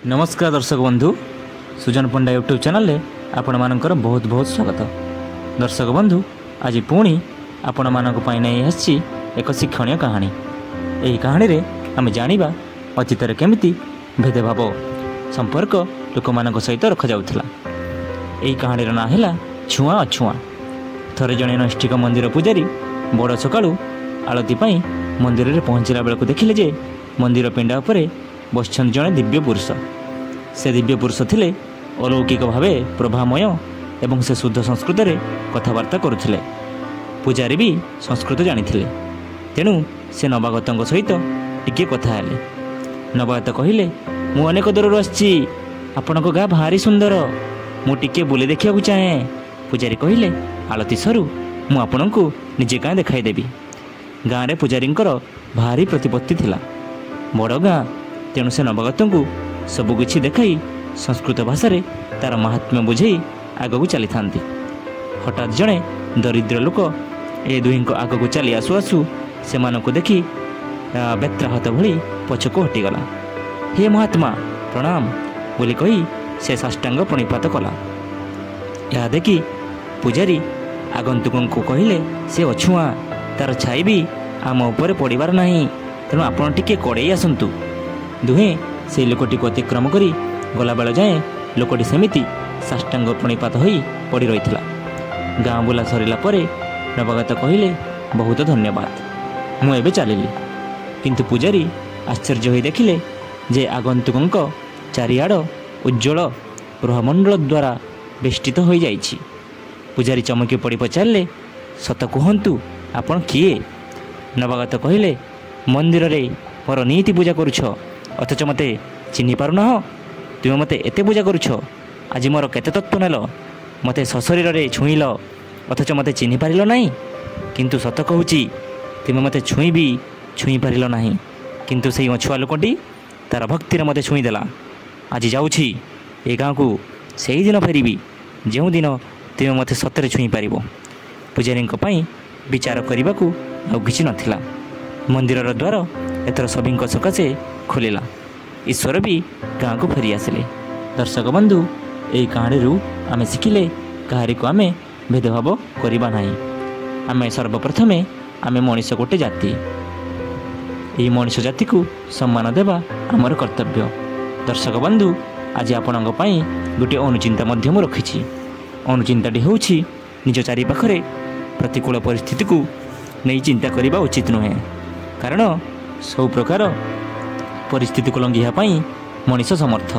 नमस्कार दर्शक बंधु, सुजन पंडा यूट्यूब चैनल रे आपण मानकर बहुत बहुत स्वागत। दर्शक बंधु, आज पुणी आपण मानक पई नहीं आछि एक शिक्षणीय कहानी। एही कहानी रे आम जानिबा अतीत रे केमिति भेदभाव संपर्क लोक मानक सहित रखा जाउथला। एही कहानी रो ना हैला छुआ अछुआ। थरे जणे नैष्ठिक मंदिर पुजारी बड़ सकाळू आलती पई मंदिर रे पहुंचला बेलको देखिले जे मंदिर पिंडा उपरे बसछन जणे दिव्य पुरुष। से दिव्य पुरुष थिले अलौकिक भावे प्रभामय एवं से शुद्ध संस्कृत रे कथबार्ता करुथिले। पुजारी भी संस्कृत जानिथिले, तेणु से नवागतଙ୍କ सहित टिके कथा हेले। नवागत कहिले, मु अनेक दूरରୁ आछि, आपणक गाँ भारी सुंदर, मु टिके बुले देखिया चाहे। पुजारी कहिले, आलती सरू मु आपणको निजे गाँ देखाई देबी। गाँ रे पुजारींकर भारी प्रतिपत्ति थिला। बड़ गाँ, तेणु से नवागतଙ୍କୁ सबुकिछि देखाई संस्कृत भाषा रे तार महात्म्य बुझेई आगକୁ चली थांती। हठात जणे दरिद्र लोक ए दुहींको आगକୁ चली आसु आसु सेमानकु देखि बेत्राहत भଳି पछको हटिगला। हे महात्मा प्रणाम बोली कही से साष्टांग प्रणिपात कला। यह देखि पुजारी आगंतुकଙ୍କୁ कहिले, से अछुआ, तार छाई भी आम उपरे पड़िबार नाही, तेणु आपण टिके कड़ेई आसंतु। दुहे से लोकटी को अतिक्रम करी गला बेल जाए लोकटी सेमिति साष्टांग प्रणिपात होई पड़ी रही। गाँ बुला सरिला परे नवागत कहिले, बहुत धन्यवाद, मु एबे चलिली। किंतु पुजारी आश्चर्य होई देखिले जे आगंतुकଙ୍କ चारिआड़ उज्ज्वल ग्रहमंडल द्वारा बेष्टित हो जाइछि। पुजारी चमकी पड़ी पचारे, सत कहंतु आपण किए? नवागत कहिले, मंदिर रे मोर नीति पूजा करुछ, अथच मते चिन्हि पारुना। तुम मते एते पूजा करुछ, आज मोर केते तत्व नेल, मते सशरीर रे छुईल, अथच मते चिन्हि पारिल नाही। किंतु सत कहूची, तुम मते छुई भी छुई पारिल नाही, किंतु सेई अछुआ लोकटी तार भक्ति रे मते छुई देला। आज जाउछि ए गाँ को, सेई दिन फेरिबी जेउ दिन तुम मते सतरे छुई पारिबो। पुजारींक पई विचार करबाकू आ किछि नथिला। मंदिरर द्वार एथर सभिंक सकाशे खोलिला। ईश्वर भी गाँ को फेरी आसिले। दर्शक बंधु, यही कहानी आमे शिखिले कहारी को आमे भेदभाव करिबा नाही। आमे सर्वप्रथमे आमे मनीष गोटे जाति, यही मनीष जाति को सम्मान देवा आमर कर्तव्य। दर्शक बंधु, आज आपणक पई गोटे अनुचिंता मध्य मु रखिछि। अनुचिंताटी होउछि निज चारि पाखरे प्रतिकूल परिस्थिति को नहीं चिंता करिबा उचित नुहे, कारण सब प्रकार परिस्थिति को लंघिया पाई मनीष समर्थ।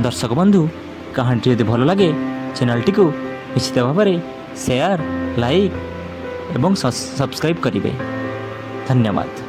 दर्शक बंधु, कहानी यदि भल लगे चैनल टी को निश्चित भाव में शेयर, लाइक एवं सब्सक्राइब करेंगे। धन्यवाद।